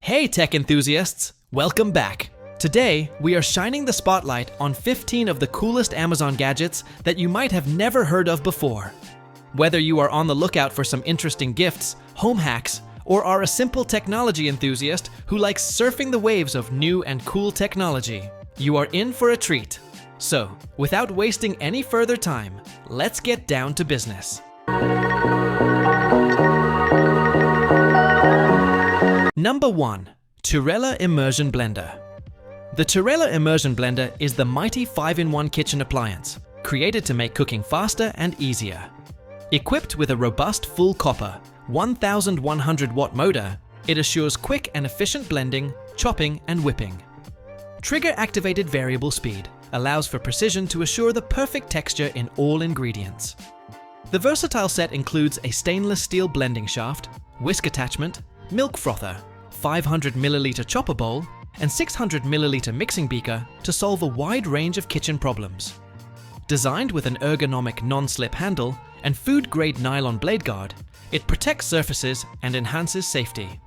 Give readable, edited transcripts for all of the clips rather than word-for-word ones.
Hey tech enthusiasts, welcome back. Today, we are shining the spotlight on 15 of the coolest Amazon gadgets that you might have never heard of before. Whether you are on the lookout for some interesting gifts, home hacks, or are a simple technology enthusiast who likes surfing the waves of new and cool technology, you are in for a treat. So, without wasting any further time, let's get down to business. Number 1. Turella Immersion Blender. The Turella Immersion Blender is the mighty 5-in-1 kitchen appliance, created to make cooking faster and easier. Equipped with a robust full copper, 1100 watt motor, it assures quick and efficient blending, chopping, and whipping. Trigger-activated variable speed allows for precision to assure the perfect texture in all ingredients. The versatile set includes a stainless steel blending shaft, whisk attachment, milk frother, 500 milliliter chopper bowl, and 600 milliliter mixing beaker to solve a wide range of kitchen problems. Designed with an ergonomic non-slip handle and food-grade nylon blade guard, it protects surfaces and enhances safety.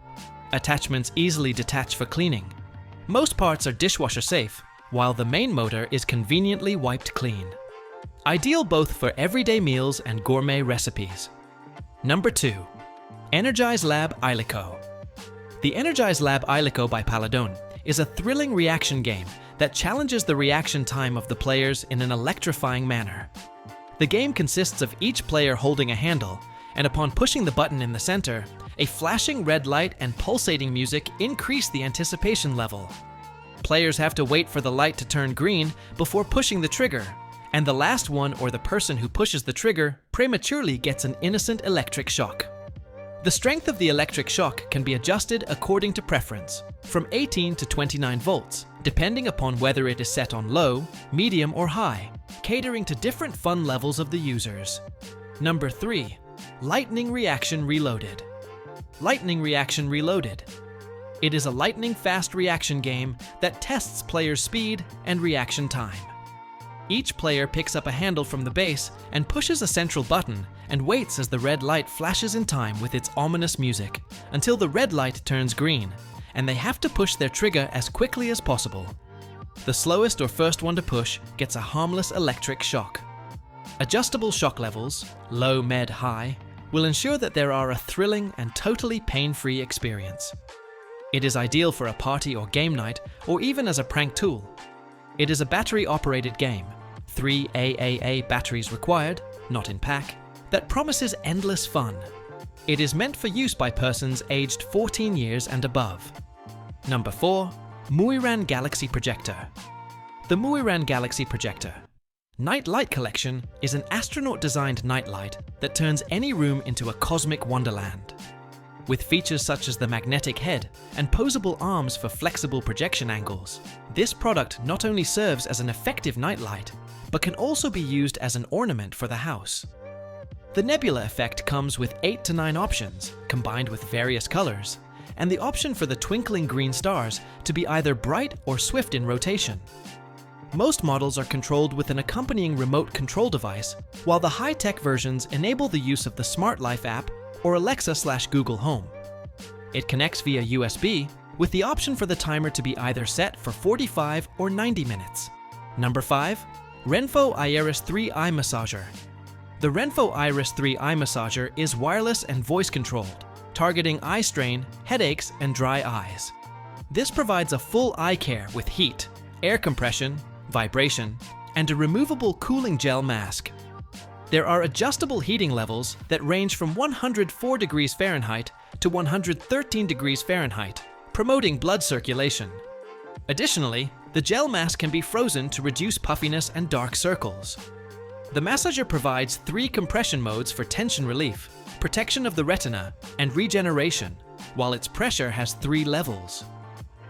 Attachments easily detach for cleaning. Most parts are dishwasher safe, while the main motor is conveniently wiped clean. Ideal both for everyday meals and gourmet recipes. Number 2. Energize Lab Ilico. The Energize Lab Ilico by Paladone is a thrilling reaction game that challenges the reaction time of the players in an electrifying manner. The game consists of each player holding a handle, and upon pushing the button in the center, a flashing red light and pulsating music increase the anticipation level. Players have to wait for the light to turn green before pushing the trigger, and the last one or the person who pushes the trigger prematurely gets an innocent electric shock. The strength of the electric shock can be adjusted according to preference, from 18 to 29 volts, depending upon whether it is set on low, medium, or high, catering to different fun levels of the users. Number 3. Lightning Reaction Reloaded. Lightning Reaction Reloaded. It is a lightning-fast reaction game that tests players' speed and reaction time. Each player picks up a handle from the base and pushes a central button and waits as the red light flashes in time with its ominous music until the red light turns green, and they have to push their trigger as quickly as possible. The slowest or first one to push gets a harmless electric shock. Adjustable shock levels, low, med, high, will ensure that there are a thrilling and totally pain-free experience. It is ideal for a party or game night, or even as a prank tool. It is a battery-operated game, 3 AAA batteries required, not in pack, that promises endless fun. It is meant for use by persons aged 14 years and above. Number 4. Muiran Galaxy Projector. The Muiran Galaxy Projector. Night Light Collection is an astronaut-designed nightlight that turns any room into a cosmic wonderland. With features such as the magnetic head and posable arms for flexible projection angles, this product not only serves as an effective nightlight, but can also be used as an ornament for the house. The nebula effect comes with 8 to 9 options, combined with various colors, and the option for the twinkling green stars to be either bright or swift in rotation. Most models are controlled with an accompanying remote control device, while the high-tech versions enable the use of the Smart Life app or Alexa/Google Home. It connects via USB, with the option for the timer to be either set for 45 or 90 minutes. Number 5. Renpho Iris 3 Eye Massager. The Renpho Iris 3 Eye Massager is wireless and voice-controlled, targeting eye strain, headaches, and dry eyes. This provides a full eye care with heat, air compression, vibration, and a removable cooling gel mask. There are adjustable heating levels that range from 104 degrees Fahrenheit to 113 degrees Fahrenheit, promoting blood circulation. Additionally, the gel mask can be frozen to reduce puffiness and dark circles. The massager provides 3 compression modes for tension relief, protection of the retina, and regeneration, while its pressure has 3 levels.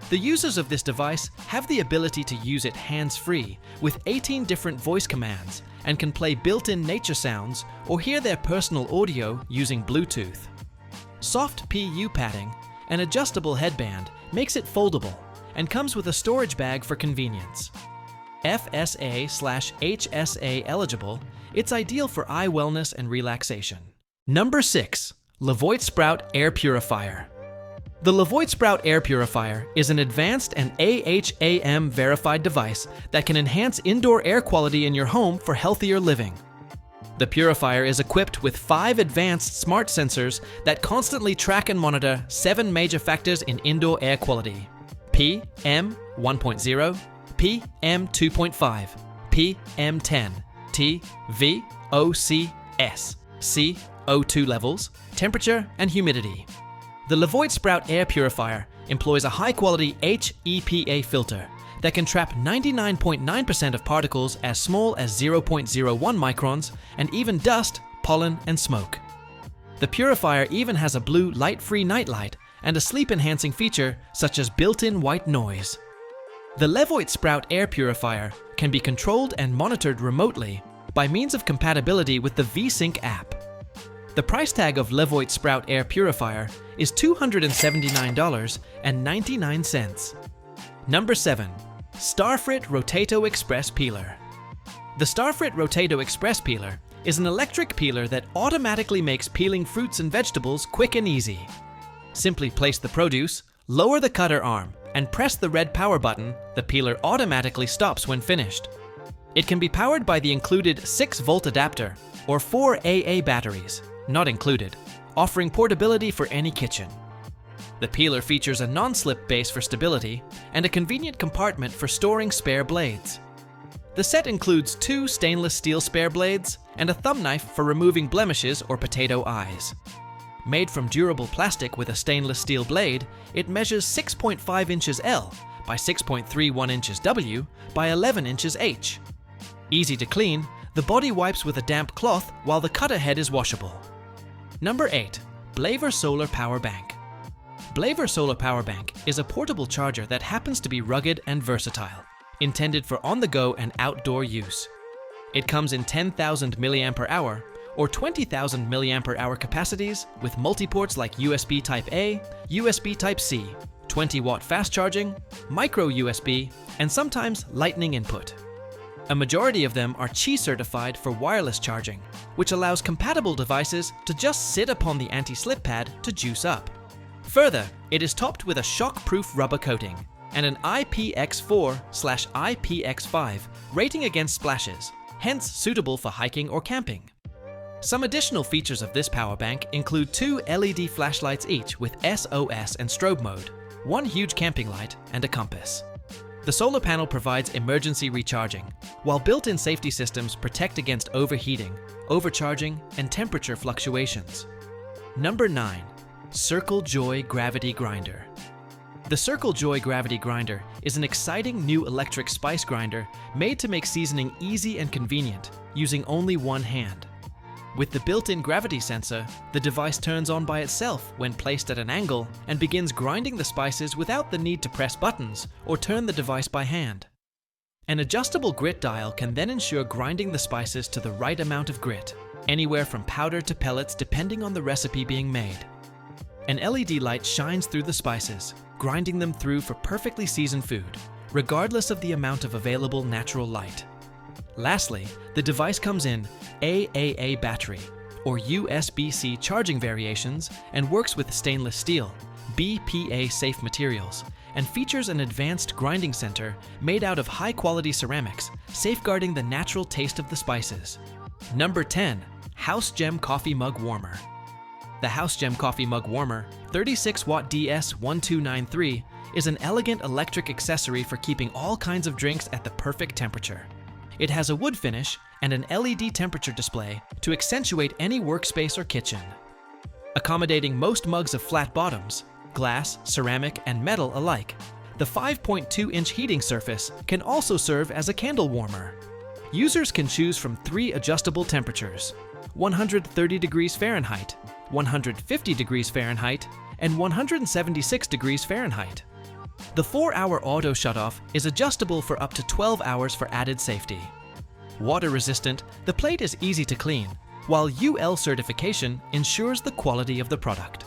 The users of this device have the ability to use it hands-free with 18 different voice commands and can play built-in nature sounds or hear their personal audio using Bluetooth. Soft PU padding and adjustable headband makes it foldable and comes with a storage bag for convenience. FSA/HSA eligible, it's ideal for eye wellness and relaxation. Number 6. Levoit Sprout Air Purifier. The Levoit Sprout Air Purifier is an advanced and AHAM verified device that can enhance indoor air quality in your home for healthier living. The purifier is equipped with 5 advanced smart sensors that constantly track and monitor 7 major factors in indoor air quality: PM 1.0, PM 2.5, PM 10, T, V, O, C, S, C, O2 levels, temperature, and humidity. The Levoit Sprout Air Purifier employs a high-quality HEPA filter that can trap 99.9% of particles as small as 0.01 microns and even dust, pollen, and smoke. The purifier even has a blue light-free nightlight and a sleep-enhancing feature such as built-in white noise. The Levoit Sprout Air Purifier can be controlled and monitored remotely by means of compatibility with the VSync app. The price tag of Levoit Sprout Air Purifier is $279.99. Number 7. Starfrit Rotato Express Peeler. The Starfrit Rotato Express Peeler is an electric peeler that automatically makes peeling fruits and vegetables quick and easy. Simply place the produce, lower the cutter arm, and press the red power button. The peeler automatically stops when finished. It can be powered by the included 6-volt adapter or 4 AA batteries, not included, offering portability for any kitchen. The peeler features a non-slip base for stability and a convenient compartment for storing spare blades. The set includes 2 stainless steel spare blades and a thumb knife for removing blemishes or potato eyes. Made from durable plastic with a stainless steel blade, it measures 6.5 inches L by 6.31 inches W by 11 inches H. Easy to clean, the body wipes with a damp cloth while the cutter head is washable. Number 8. Blaver Solar Power Bank. Blaver Solar Power Bank is a portable charger that happens to be rugged and versatile, intended for on-the-go and outdoor use. It comes in 10,000 mAh or 20,000 mAh capacities with multi-ports like USB Type-A, USB Type-C, 20-watt fast charging, micro USB, and sometimes lightning input. A majority of them are Qi certified for wireless charging, which allows compatible devices to just sit upon the anti-slip pad to juice up. Further, it is topped with a shock-proof rubber coating and an IPX4/IPX5 rating against splashes, hence suitable for hiking or camping. Some additional features of this power bank include 2 LED flashlights each with SOS and strobe mode, 1 huge camping light, and a compass. The solar panel provides emergency recharging, while built-in safety systems protect against overheating, overcharging, and temperature fluctuations. Number 9. Circle Joy Gravity Grinder. The Circle Joy Gravity Grinder is an exciting new electric spice grinder made to make seasoning easy and convenient, using only one hand. With the built-in gravity sensor, the device turns on by itself when placed at an angle and begins grinding the spices without the need to press buttons or turn the device by hand. An adjustable grit dial can then ensure grinding the spices to the right amount of grit, anywhere from powder to pellets depending on the recipe being made. An LED light shines through the spices, grinding them through for perfectly seasoned food, regardless of the amount of available natural light. Lastly, the device comes in AAA battery or USB-C charging variations and works with stainless steel, BPA safe materials, and features an advanced grinding center made out of high-quality ceramics, safeguarding the natural taste of the spices. Number 10. House Gem Coffee Mug Warmer. The House Gem Coffee Mug Warmer 36-watt DS1293 is an elegant electric accessory for keeping all kinds of drinks at the perfect temperature. It has a wood finish and an LED temperature display to accentuate any workspace or kitchen. Accommodating most mugs of flat bottoms, glass, ceramic, and metal alike, the 5.2-inch heating surface can also serve as a candle warmer. Users can choose from 3 adjustable temperatures: 130 degrees Fahrenheit, 150 degrees Fahrenheit, and 176 degrees Fahrenheit. The 4-hour auto shutoff is adjustable for up to 12 hours for added safety. Water resistant, the plate is easy to clean, while UL certification ensures the quality of the product.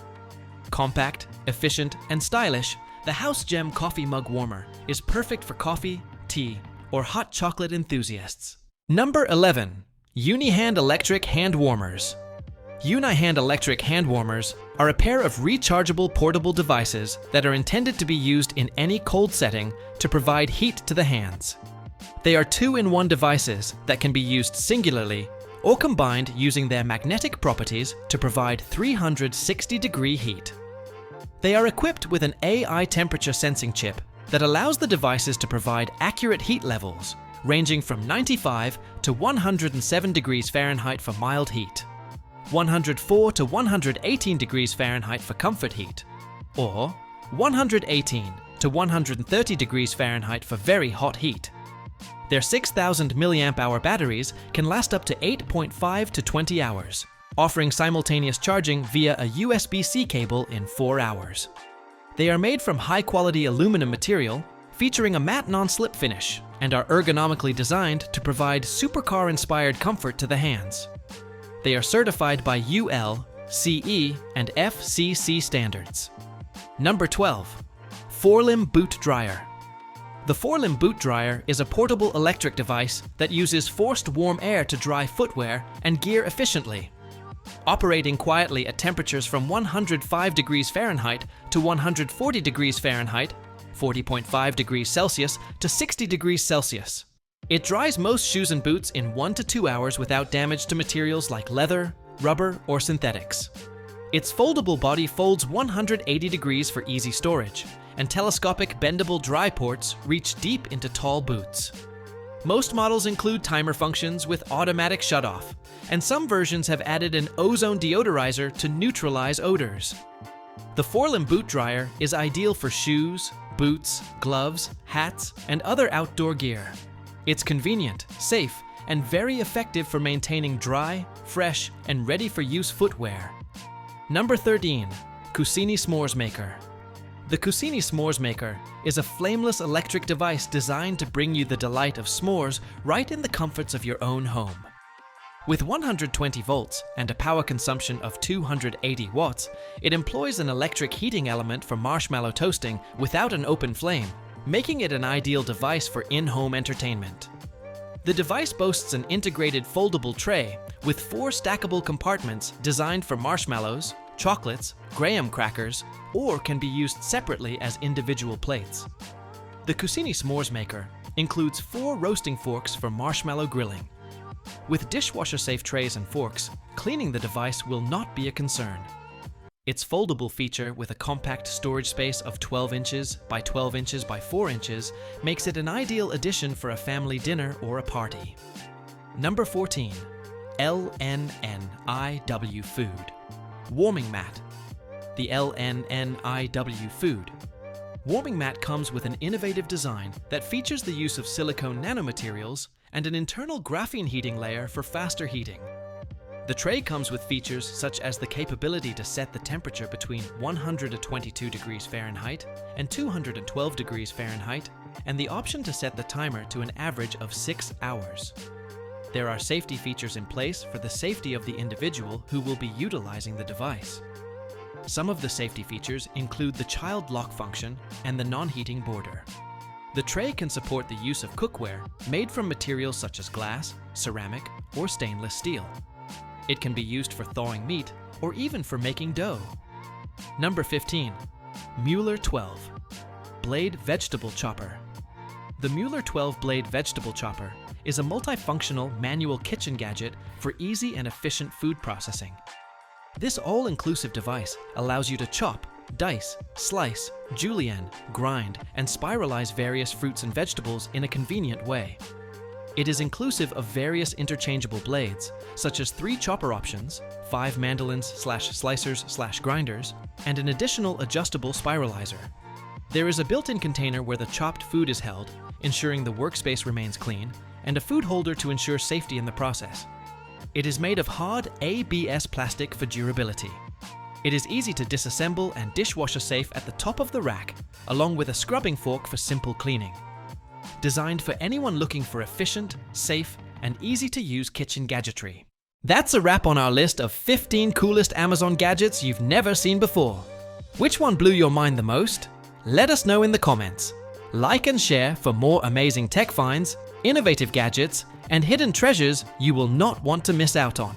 Compact, efficient, and stylish, the House Gem Coffee Mug Warmer is perfect for coffee, tea, or hot chocolate enthusiasts. Number 11. Unihand Electric Hand Warmers. Uni-Hand electric hand warmers are a pair of rechargeable portable devices that are intended to be used in any cold setting to provide heat to the hands. They are 2-in-1 devices that can be used singularly or combined using their magnetic properties to provide 360-degree heat. They are equipped with an AI temperature sensing chip that allows the devices to provide accurate heat levels ranging from 95 to 107 degrees Fahrenheit for mild heat, 104 to 118 degrees Fahrenheit for comfort heat, or 118 to 130 degrees Fahrenheit for very hot heat. Their 6,000 mAh batteries can last up to 8.5 to 20 hours, offering simultaneous charging via a USB-C cable in 4 hours. They are made from high-quality aluminum material, featuring a matte non-slip finish, and are ergonomically designed to provide supercar-inspired comfort to the hands. They are certified by UL, CE, and FCC standards. Number 12. 4-limb boot dryer. The 4-limb boot dryer is a portable electric device that uses forced warm air to dry footwear and gear efficiently. Operating quietly at temperatures from 105 degrees Fahrenheit to 140 degrees Fahrenheit, 40.5 degrees Celsius to 60 degrees Celsius. It dries most shoes and boots in 1 to 2 hours without damage to materials like leather, rubber, or synthetics. Its foldable body folds 180 degrees for easy storage, and telescopic bendable dry ports reach deep into tall boots. Most models include timer functions with automatic shutoff, and some versions have added an ozone deodorizer to neutralize odors. The 4-limb boot dryer is ideal for shoes, boots, gloves, hats, and other outdoor gear. It's convenient, safe, and very effective for maintaining dry, fresh, and ready-for-use footwear. Number 13. Kusini S'mores Maker. The Kusini S'mores Maker is a flameless electric device designed to bring you the delight of s'mores right in the comforts of your own home. With 120 volts and a power consumption of 280 watts, it employs an electric heating element for marshmallow toasting without an open flame, making it an ideal device for in-home entertainment. The device boasts an integrated foldable tray with 4 stackable compartments designed for marshmallows, chocolates, graham crackers, or can be used separately as individual plates. The Kusini S'mores Maker includes 4 roasting forks for marshmallow grilling. With dishwasher-safe trays and forks, cleaning the device will not be a concern. Its foldable feature with a compact storage space of 12 inches by 12 inches by 4 inches makes it an ideal addition for a family dinner or a party. Number 14. LNNIW Food. Warming Mat. The LNNIW Food. Warming mat comes with an innovative design that features the use of silicone nanomaterials and an internal graphene heating layer for faster heating. The tray comes with features such as the capability to set the temperature between 122 degrees Fahrenheit and 212 degrees Fahrenheit, and the option to set the timer to an average of 6 hours. There are safety features in place for the safety of the individual who will be utilizing the device. Some of the safety features include the child lock function and the non-heating border. The tray can support the use of cookware made from materials such as glass, ceramic, or stainless steel. It can be used for thawing meat or even for making dough. Number 15. Mueller 12. Blade Vegetable Chopper. The Mueller 12 Blade Vegetable Chopper is a multifunctional manual kitchen gadget for easy and efficient food processing. This all-inclusive device allows you to chop, dice, slice, julienne, grind, and spiralize various fruits and vegetables in a convenient way. It is inclusive of various interchangeable blades, such as 3 chopper options, 5 mandolins/slicers/grinders, and an additional adjustable spiralizer. There is a built-in container where the chopped food is held, ensuring the workspace remains clean, and a food holder to ensure safety in the process. It is made of hard ABS plastic for durability. It is easy to disassemble and dishwasher safe at the top of the rack, along with a scrubbing fork for simple cleaning. Designed for anyone looking for efficient, safe, and easy-to-use kitchen gadgetry. That's a wrap on our list of 15 coolest Amazon gadgets you've never seen before. Which one blew your mind the most? Let us know in the comments. Like and share for more amazing tech finds, innovative gadgets, and hidden treasures you will not want to miss out on.